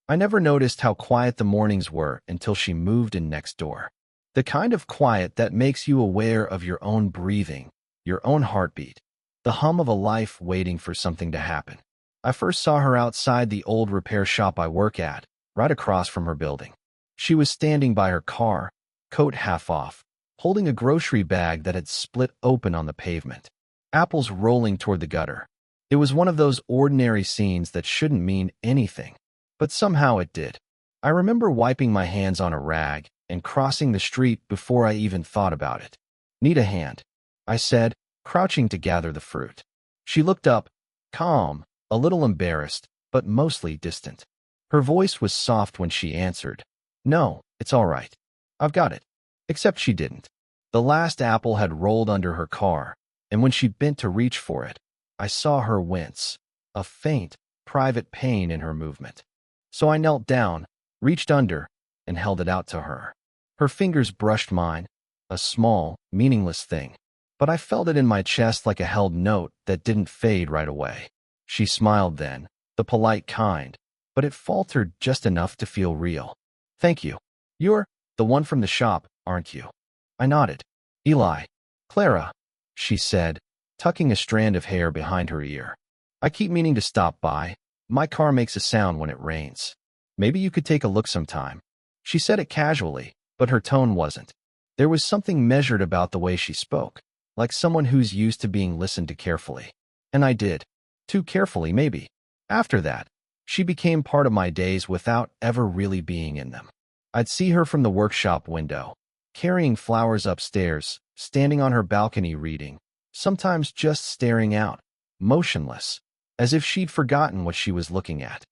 I never noticed how quiet the mornings were until she moved in next door. The kind of quiet that makes you aware of your own breathing, your own heartbeat, the hum of a life waiting for something to happen. I first saw her outside the old repair shop I work at, right across from her building. She was standing by her car, coat half off, holding a grocery bag that had split open on the pavement, apples rolling toward the gutter. It was one of those ordinary scenes that shouldn't mean anything, but somehow it did. I remember wiping my hands on a rag and crossing the street before I even thought about it. "Need a hand?" I said, crouching to gather the fruit. She looked up, calm, a little embarrassed, but mostly distant. Her voice was soft when she answered, "No, it's all right. I've got it." Except she didn't. The last apple had rolled under her car, and when she bent to reach for it, I saw her wince, a faint, private pain in her movement. So I knelt down, reached under, and held it out to her. Her fingers brushed mine, a small, meaningless thing, but I felt it in my chest like a held note that didn't fade right away. She smiled then, the polite kind, but it faltered just enough to feel real. "Thank you. You're the one from the shop, aren't you?" I nodded. "Eli. Clara," she said, tucking a strand of hair behind her ear. "I keep meaning to stop by. My car makes a sound when it rains. Maybe you could take a look sometime." She said it casually, but her tone wasn't. There was something measured about the way she spoke, like someone who's used to being listened to carefully. And I did. Too carefully, maybe. After that, she became part of my days without ever really being in them. I'd see her from the workshop window, carrying flowers upstairs, standing on her balcony reading, sometimes just staring out, motionless, as if she'd forgotten what she was looking at.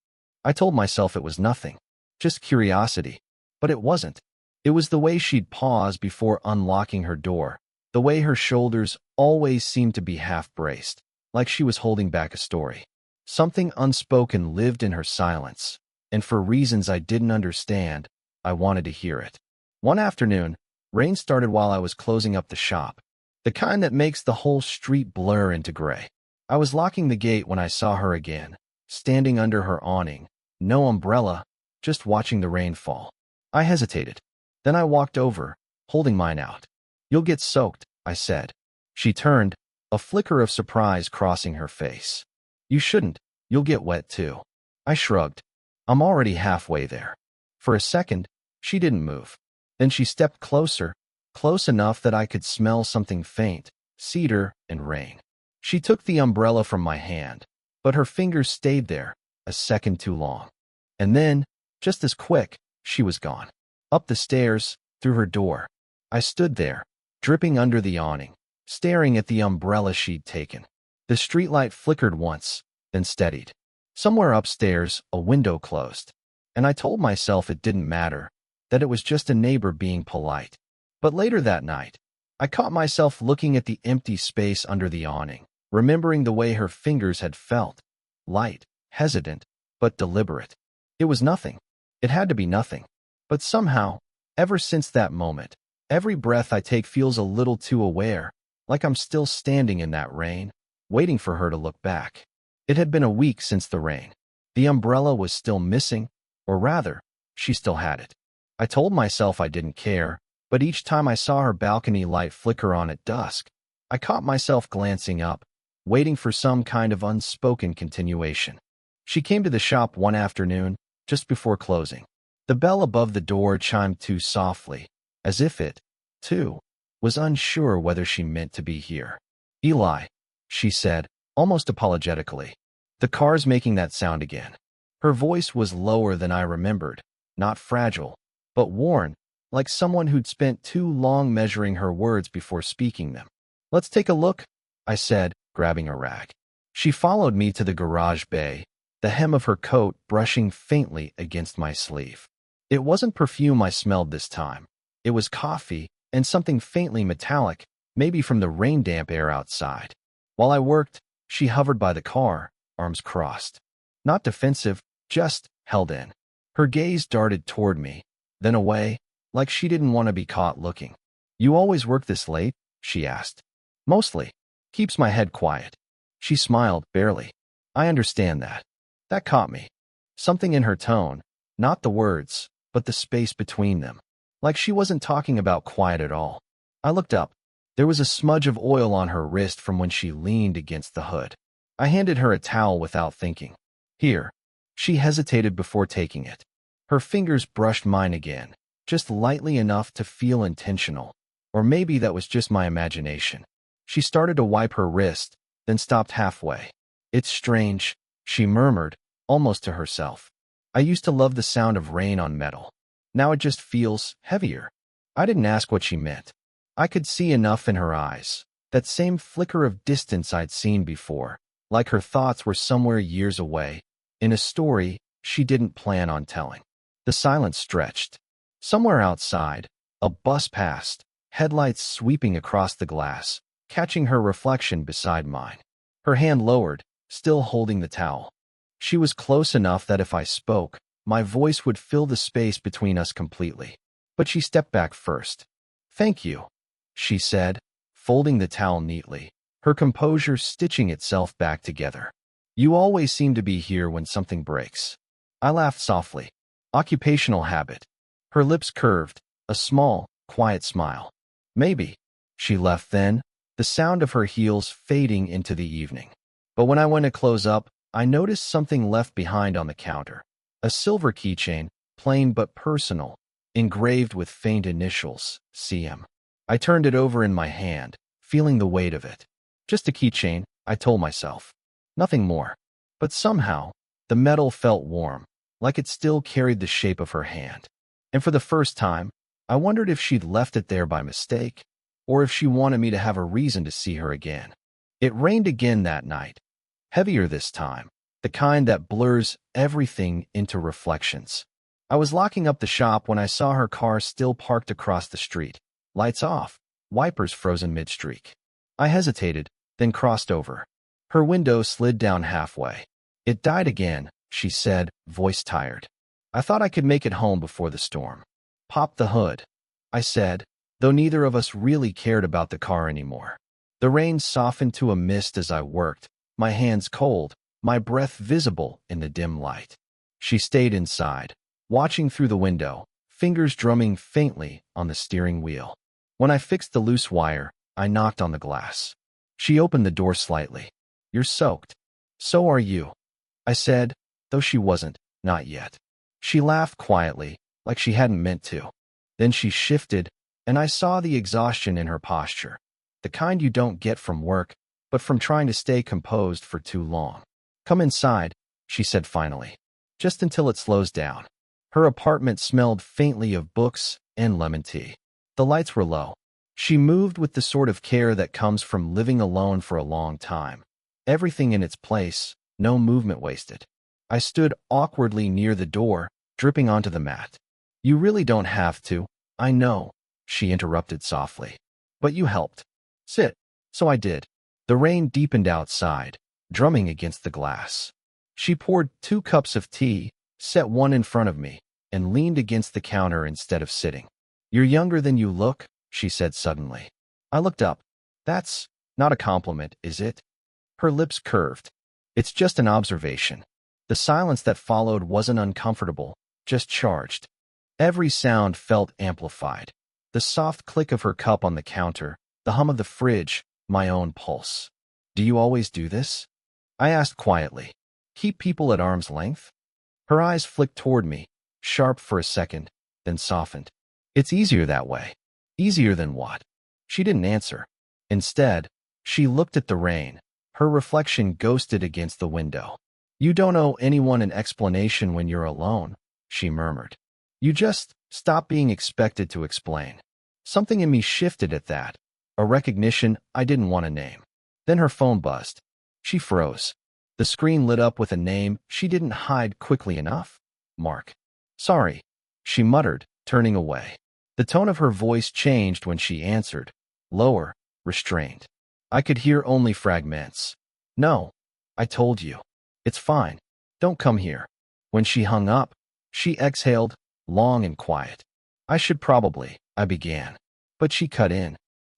I told myself it was nothing, just curiosity, but it wasn't. It was the way she'd pause before unlocking her door, the way her shoulders always seemed to be half-braced, like she was holding back a story. Something unspoken lived in her silence, and for reasons I didn't understand, I wanted to hear it. One afternoon, rain started while I was closing up the shop, the kind that makes the whole street blur into gray. I was locking the gate when I saw her again, standing under her awning, no umbrella, just watching the rain fall. I hesitated. Then I walked over, holding mine out. "You'll get soaked," I said. She turned, a flicker of surprise crossing her face. "You shouldn't. You'll get wet too." I shrugged. "I'm already halfway there." For a second, she didn't move. Then she stepped closer, close enough that I could smell something faint, cedar and rain. She took the umbrella from my hand, but her fingers stayed there, a second too long. And then, just as quick, she was gone. Up the stairs, through her door. I stood there, dripping under the awning, staring at the umbrella she'd taken. The streetlight flickered once, then steadied. Somewhere upstairs, a window closed, and I told myself it didn't matter, that it was just a neighbor being polite. But later that night, I caught myself looking at the empty space under the awning, remembering the way her fingers had felt, light, hesitant, but deliberate. It was nothing. It had to be nothing. But somehow, ever since that moment, every breath I take feels a little too aware, like I'm still standing in that rain, waiting for her to look back. It had been a week since the rain. The umbrella was still missing, or rather, she still had it. I told myself I didn't care, but each time I saw her balcony light flicker on at dusk, I caught myself glancing up, waiting for some kind of unspoken continuation. She came to the shop one afternoon, just before closing. The bell above the door chimed too softly, as if it, too, was unsure whether she meant to be here. "Eli," she said, almost apologetically. "The car's making that sound again." Her voice was lower than I remembered, not fragile, but worn, like someone who'd spent too long measuring her words before speaking them. "Let's take a look," I said, grabbing a rag. She followed me to the garage bay, the hem of her coat brushing faintly against my sleeve. It wasn't perfume I smelled this time. It was coffee and something faintly metallic, maybe from the rain-damp air outside. While I worked, she hovered by the car, arms crossed. Not defensive, just held in. Her gaze darted toward me, then away, like she didn't want to be caught looking. "You always work this late?" she asked. "Mostly. Keeps my head quiet." She smiled, barely. "I understand that." That caught me. Something in her tone, Not the words, but the space between them. Like she wasn't talking about quiet at all. I looked up. There was a smudge of oil on her wrist from when she leaned against the hood. I handed her a towel without thinking. Here. She hesitated before taking it. Her fingers brushed mine again, just lightly enough to feel intentional. Or maybe that was just my imagination. She started to wipe her wrist, then stopped halfway. It's strange, she murmured, almost to herself. I used to love the sound of rain on metal. Now it just feels heavier. I didn't ask what she meant. I could see enough in her eyes, that same flicker of distance I'd seen before, like her thoughts were somewhere years away, in a story she didn't plan on telling. The silence stretched. Somewhere outside, a bus passed, headlights sweeping across the glass, catching her reflection beside mine. Her hand lowered, still holding the towel. She was close enough that if I spoke, my voice would fill the space between us completely. But she stepped back first. "Thank you," she said, folding the towel neatly, her composure stitching itself back together. "You always seem to be here when something breaks." I laughed softly. Occupational habit. Her lips curved, a small, quiet smile. "Maybe." She left then, the sound of her heels fading into the evening. But when I went to close up, I noticed something left behind on the counter. A silver keychain, plain but personal, engraved with faint initials, CM. I turned it over in my hand, feeling the weight of it. Just a keychain, I told myself. Nothing more. But somehow, the metal felt warm, like it still carried the shape of her hand. And for the first time, I wondered if she'd left it there by mistake, or if she wanted me to have a reason to see her again. It rained again that night. Heavier this time, the kind that blurs everything into reflections. I was locking up the shop when I saw her car still parked across the street. Lights off, wipers frozen mid-streak. I hesitated, then crossed over. Her window slid down halfway. "It died again," she said, voice tired. "I thought I could make it home before the storm." "Pop the hood," I said, though neither of us really cared about the car anymore. The rain softened to a mist as I worked, my hands cold, my breath visible in the dim light. She stayed inside, watching through the window, fingers drumming faintly on the steering wheel. When I fixed the loose wire, I knocked on the glass. She opened the door slightly. "You're soaked." "So are you," I said, though she wasn't, not yet. She laughed quietly, like she hadn't meant to. Then she shifted, and I saw the exhaustion in her posture. The kind you don't get from work, but from trying to stay composed for too long. "Come inside," she said finally. "Just until it slows down." Her apartment smelled faintly of books and lemon tea. The lights were low. She moved with the sort of care that comes from living alone for a long time. Everything in its place, no movement wasted. I stood awkwardly near the door, dripping onto the mat. "You really don't have to, I know," she interrupted softly. "But you helped. Sit." So I did. The rain deepened outside, drumming against the glass. She poured 2 cups of tea, set one in front of me, and leaned against the counter instead of sitting. "You're younger than you look," she said suddenly. I looked up. "That's not a compliment, is it?" Her lips curved. "It's just an observation." The silence that followed wasn't uncomfortable, just charged. Every sound felt amplified. The soft click of her cup on the counter, the hum of the fridge, my own pulse. "Do you always do this?" I asked quietly. "Keep people at arm's length?" Her eyes flicked toward me, sharp for a second, then softened. "It's easier that way." "Easier than what?" She didn't answer. Instead, she looked at the rain, her reflection ghosted against the window. "You don't owe anyone an explanation when you're alone," she murmured. "You just stop being expected to explain." Something in me shifted at that, a recognition I didn't want to name. Then her phone buzzed. She froze. The screen lit up with a name she didn't hide quickly enough. "Mark." "Sorry," she muttered, turning away. The tone of her voice changed when she answered, lower, restrained. I could hear only fragments. "No, I told you. It's fine. Don't come here." When she hung up, she exhaled, long and quiet. "I should probably," I began. But she cut in.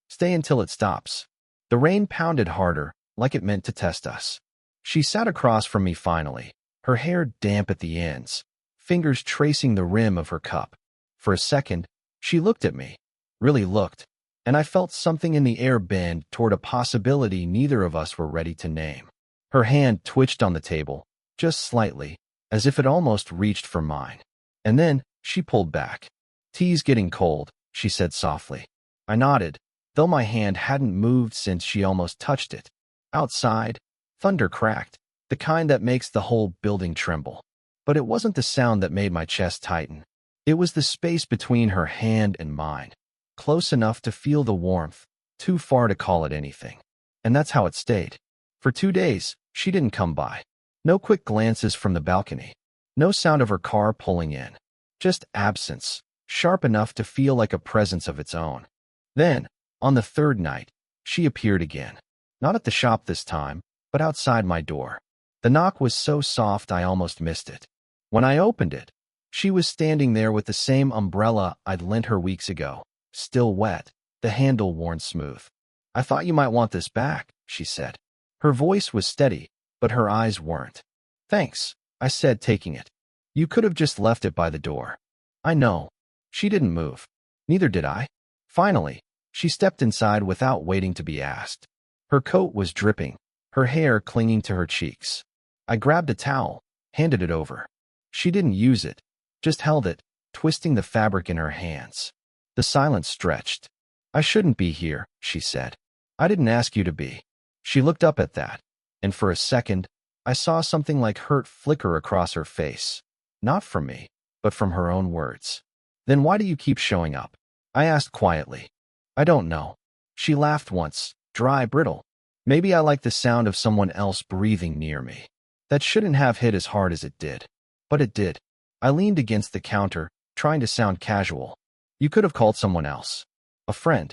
"Stay until it stops." The rain pounded harder, like it meant to test us. She sat across from me finally, her hair damp at the ends, fingers tracing the rim of her cup. For a second, she looked at me, really looked, and I felt something in the air bend toward a possibility neither of us were ready to name. Her hand twitched on the table, just slightly, as if it almost reached for mine. And then, she pulled back. "Tea's getting cold," she said softly. I nodded, though my hand hadn't moved since she almost touched it. Outside, thunder cracked, the kind that makes the whole building tremble. But it wasn't the sound that made my chest tighten. It was the space between her hand and mine, close enough to feel the warmth, too far to call it anything. And that's how it stayed. For 2 days, she didn't come by. No quick glances from the balcony. No sound of her car pulling in. Just absence, sharp enough to feel like a presence of its own. Then, on the third night, she appeared again. Not at the shop this time, but outside my door. The knock was so soft I almost missed it. When I opened it, she was standing there with the same umbrella I'd lent her weeks ago, still wet, the handle worn smooth. "I thought you might want this back," she said. Her voice was steady, but her eyes weren't. "Thanks," I said, taking it. "You could have just left it by the door." "I know." She didn't move. Neither did I. Finally, she stepped inside without waiting to be asked. Her coat was dripping, her hair clinging to her cheeks. I grabbed a towel, handed it over. She didn't use it, just held it, twisting the fabric in her hands. The silence stretched. "I shouldn't be here," she said. "I didn't ask you to be." She looked up at that, and for a second, I saw something like hurt flicker across her face. Not from me, but from her own words. "Then why do you keep showing up?" I asked quietly. "I don't know." She laughed once, dry, brittle. "Maybe I like the sound of someone else breathing near me." That shouldn't have hit as hard as it did. But it did. I leaned against the counter, trying to sound casual. "You could have called someone else. A friend."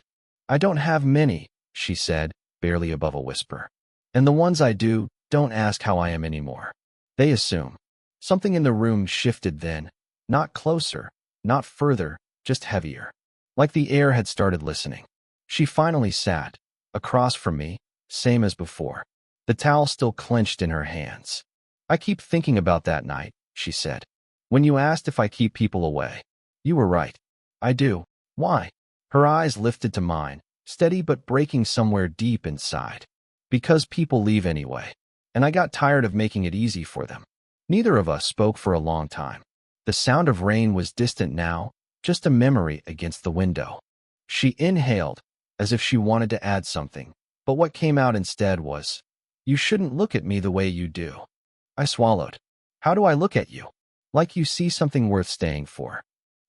"I don't have many," she said, barely above a whisper. "And the ones I do, don't ask how I am anymore. They assume." Something in the room shifted then. Not closer, not further, just heavier. Like the air had started listening. She finally sat, across from me, same as before. The towel still clenched in her hands. "I keep thinking about that night," she said. "When you asked if I keep people away. You were right. I do." "Why?" Her eyes lifted to mine, steady but breaking somewhere deep inside. "Because people leave anyway. And I got tired of making it easy for them." Neither of us spoke for a long time. The sound of rain was distant now, just a memory against the window. She inhaled, as if she wanted to add something, but what came out instead was, "You shouldn't look at me the way you do." I swallowed. "How do I look at you?" "Like you see something worth staying for."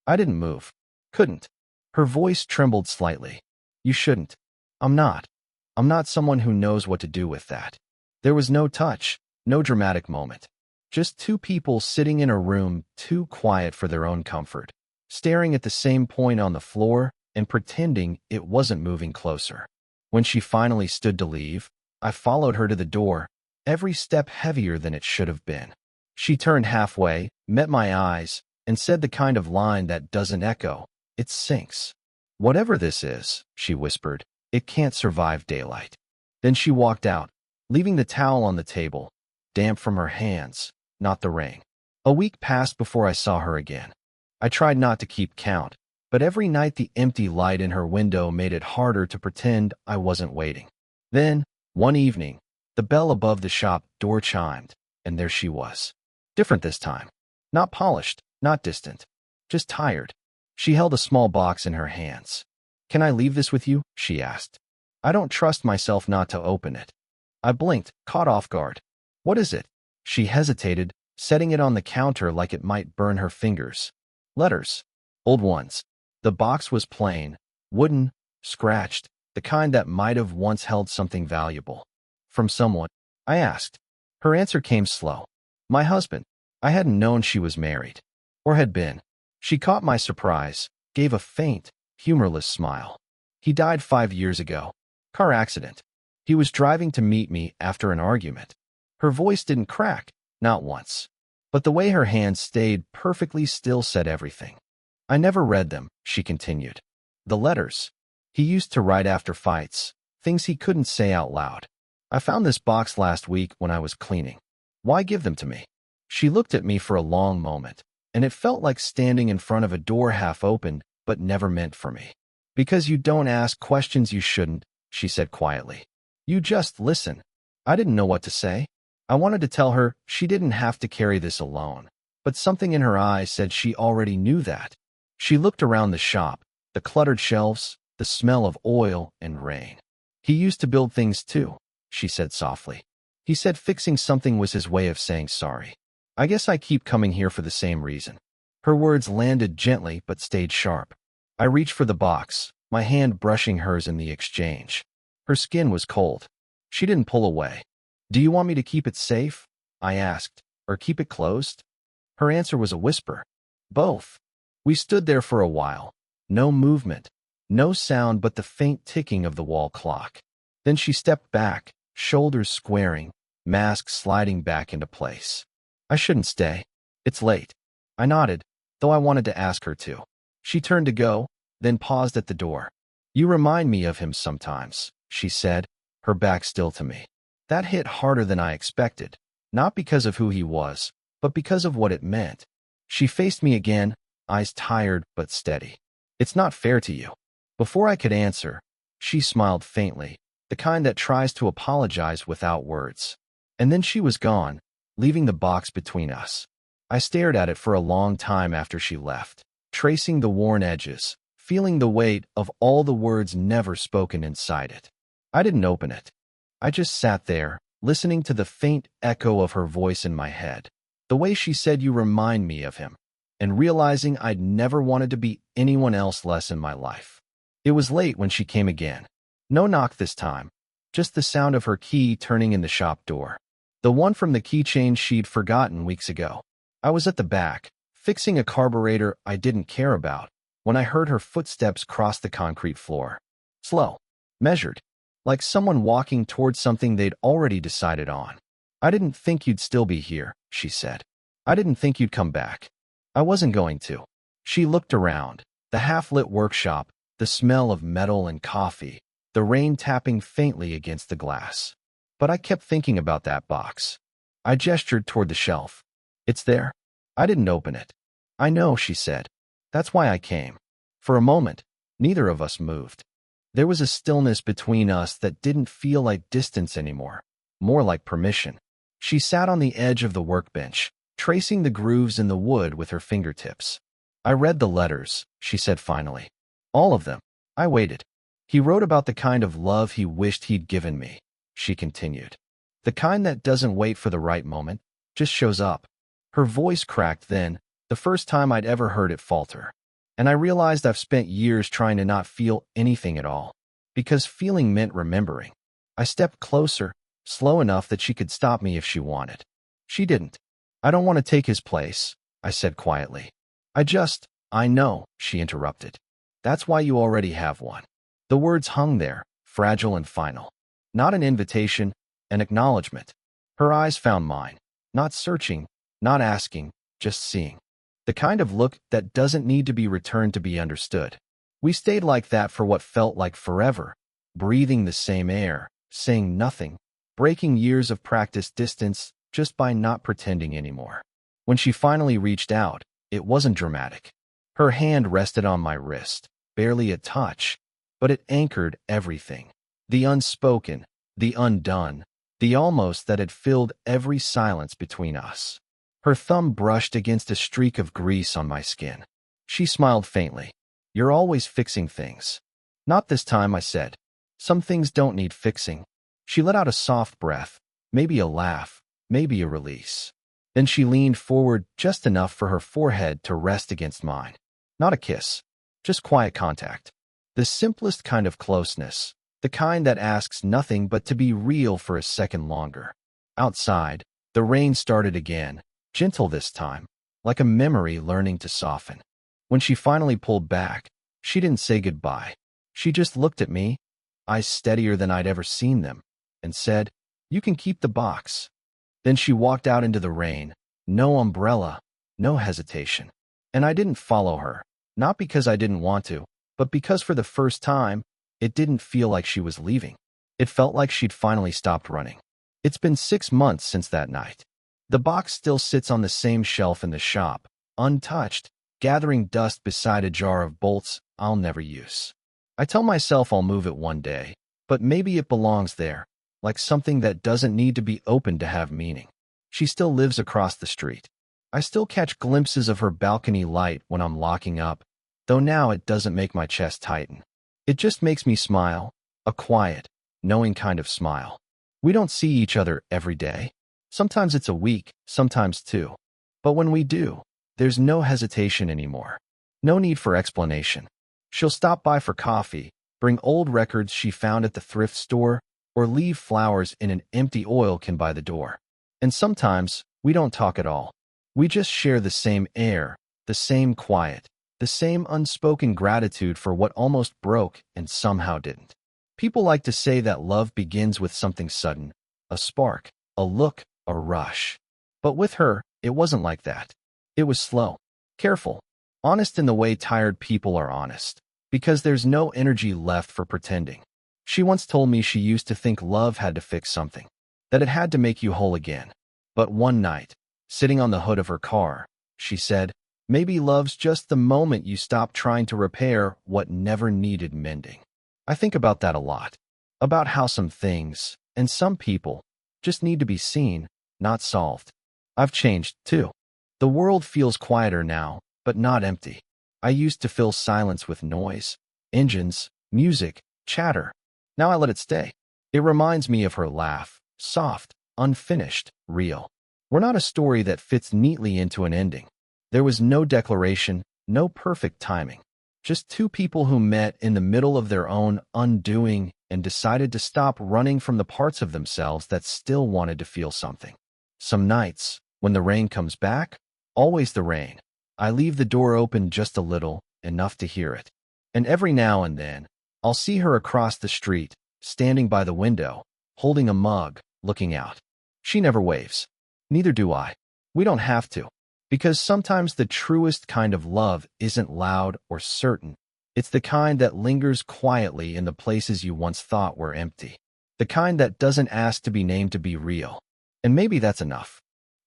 I didn't move. Couldn't. Her voice trembled slightly. "You shouldn't. I'm not. I'm not someone who knows what to do with that." There was no touch, no dramatic moment. Just two people sitting in a room too quiet for their own comfort, staring at the same point on the floor and pretending it wasn't moving closer. When she finally stood to leave, I followed her to the door, every step heavier than it should have been. She turned halfway, met my eyes, and said the kind of line that doesn't echo, it sinks. "Whatever this is," she whispered, "it can't survive daylight." Then she walked out, leaving the towel on the table, damp from her hands, not the rain. A week passed before I saw her again. I tried not to keep count, but every night the empty light in her window made it harder to pretend I wasn't waiting. Then, one evening, the bell above the shop door chimed, and there she was. Different this time. Not polished, not distant. Just tired. She held a small box in her hands. "Can I leave this with you?" she asked. "I don't trust myself not to open it." I blinked, caught off guard. "What is it?" She hesitated, setting it on the counter like it might burn her fingers. "Letters. Old ones." The box was plain, wooden, scratched, the kind that might have once held something valuable. "From someone?" I asked. Her answer came slow. "My husband." I hadn't known she was married. Or had been. She caught my surprise, gave a faint, humorless smile. "He died 5 years ago. Car accident. He was driving to meet me after an argument." Her voice didn't crack, not once. But the way her hands stayed perfectly still said everything. "I never read them," she continued. "The letters. He used to write after fights, things he couldn't say out loud. I found this box last week when I was cleaning. Why give them to me?" She looked at me for a long moment. and it felt like standing in front of a door half opened but never meant for me. Because you don't ask questions you shouldn't, she said quietly. You just listen. I didn't know what to say. I wanted to tell her she didn't have to carry this alone, but something in her eyes said she already knew that. She looked around the shop, the cluttered shelves, the smell of oil and rain. He used to build things too, she said softly. He said fixing something was his way of saying sorry. I guess I keep coming here for the same reason. Her words landed gently but stayed sharp. I reached for the box, my hand brushing hers in the exchange. Her skin was cold. She didn't pull away. Do you want me to keep it safe? I asked, or keep it closed? Her answer was a whisper. Both. We stood there for a while. No movement, no sound but the faint ticking of the wall clock. Then she stepped back, shoulders squaring, mask sliding back into place. I shouldn't stay. It's late. I nodded, though I wanted to ask her to. She turned to go, then paused at the door. You remind me of him sometimes, she said, her back still to me. That hit harder than I expected, not because of who he was, but because of what it meant. She faced me again, eyes tired but steady. It's not fair to you. Before I could answer, she smiled faintly, the kind that tries to apologize without words. And then she was gone, leaving the box between us. I stared at it for a long time after she left, tracing the worn edges, feeling the weight of all the words never spoken inside it. I didn't open it. I just sat there, listening to the faint echo of her voice in my head, the way she said you remind me of him, and realizing I'd never wanted to be anyone else less in my life. It was late when she came again. No knock this time, just the sound of her key turning in the shop door. The one from the keychain she'd forgotten weeks ago. I was at the back, fixing a carburetor I didn't care about, when I heard her footsteps cross the concrete floor. Slow, measured, like someone walking towards something they'd already decided on. I didn't think you'd still be here, she said. I didn't think you'd come back. I wasn't going to. She looked around, the half-lit workshop, the smell of metal and coffee, the rain tapping faintly against the glass. But I kept thinking about that box. I gestured toward the shelf. It's there. I didn't open it. I know, she said. That's why I came. For a moment, neither of us moved. There was a stillness between us that didn't feel like distance anymore, more like permission. She sat on the edge of the workbench, tracing the grooves in the wood with her fingertips. I read the letters, she said finally. All of them. I waited. He wrote about the kind of love he wished he'd given me, she continued. The kind that doesn't wait for the right moment, just shows up. Her voice cracked then, the first time I'd ever heard it falter. And I realized I've spent years trying to not feel anything at all, because feeling meant remembering. I stepped closer, slow enough that she could stop me if she wanted. She didn't. I don't want to take his place, I said quietly. I know, she interrupted. That's why you already have one. The words hung there, fragile and final. Not an invitation, an acknowledgement. Her eyes found mine, not searching, not asking, just seeing. The kind of look that doesn't need to be returned to be understood. We stayed like that for what felt like forever, breathing the same air, saying nothing, breaking years of practice distance just by not pretending anymore. When she finally reached out, it wasn't dramatic. Her hand rested on my wrist, barely a touch, but it anchored everything. The unspoken, the undone, the almost that had filled every silence between us. Her thumb brushed against a streak of grease on my skin. She smiled faintly. You're always fixing things. Not this time, I said. Some things don't need fixing. She let out a soft breath, maybe a laugh, maybe a release. Then she leaned forward just enough for her forehead to rest against mine. Not a kiss, just quiet contact. The simplest kind of closeness, the kind that asks nothing but to be real for a second longer. Outside, the rain started again. Gentle this time, like a memory learning to soften. When she finally pulled back, she didn't say goodbye. She just looked at me, eyes steadier than I'd ever seen them, and said, You can keep the box. Then she walked out into the rain, no umbrella, no hesitation. And I didn't follow her, not because I didn't want to, but because for the first time, it didn't feel like she was leaving. It felt like she'd finally stopped running. It's been 6 months since that night. The box still sits on the same shelf in the shop, untouched, gathering dust beside a jar of bolts I'll never use. I tell myself I'll move it one day, but maybe it belongs there, like something that doesn't need to be opened to have meaning. She still lives across the street. I still catch glimpses of her balcony light when I'm locking up, though now it doesn't make my chest tighten. It just makes me smile, a quiet, knowing kind of smile. We don't see each other every day. Sometimes it's a week, sometimes two. But when we do, there's no hesitation anymore. No need for explanation. She'll stop by for coffee, bring old records she found at the thrift store, or leave flowers in an empty oil can by the door. And sometimes, we don't talk at all. We just share the same air, the same quiet, the same unspoken gratitude for what almost broke and somehow didn't. People like to say that love begins with something sudden, a spark, a look, a rush. But with her, it wasn't like that. It was slow, careful, honest in the way tired people are honest, because there's no energy left for pretending. She once told me she used to think love had to fix something, that it had to make you whole again. But one night, sitting on the hood of her car, she said, maybe love's just the moment you stop trying to repair what never needed mending. I think about that a lot, about how some things, and some people, just need to be seen, not solved. I've changed, too. The world feels quieter now, but not empty. I used to fill silence with noise, engines, music, chatter. Now I let it stay. It reminds me of her laugh, soft, unfinished, real. We're not a story that fits neatly into an ending. There was no declaration, no perfect timing. Just two people who met in the middle of their own undoing and decided to stop running from the parts of themselves that still wanted to feel something. Some nights, when the rain comes back, always the rain, I leave the door open just a little, enough to hear it. And every now and then, I'll see her across the street, standing by the window, holding a mug, looking out. She never waves. Neither do I. We don't have to. Because sometimes the truest kind of love isn't loud or certain. It's the kind that lingers quietly in the places you once thought were empty. The kind that doesn't ask to be named to be real. And maybe that's enough.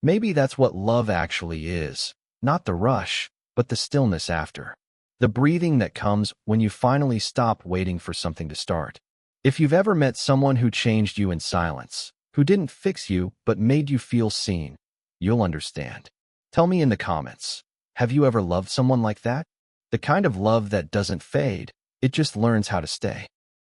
Maybe that's what love actually is. Not the rush, but the stillness after. The breathing that comes when you finally stop waiting for something to start. If you've ever met someone who changed you in silence, who didn't fix you but made you feel seen, you'll understand. Tell me in the comments, have you ever loved someone like that? The kind of love that doesn't fade, it just learns how to stay.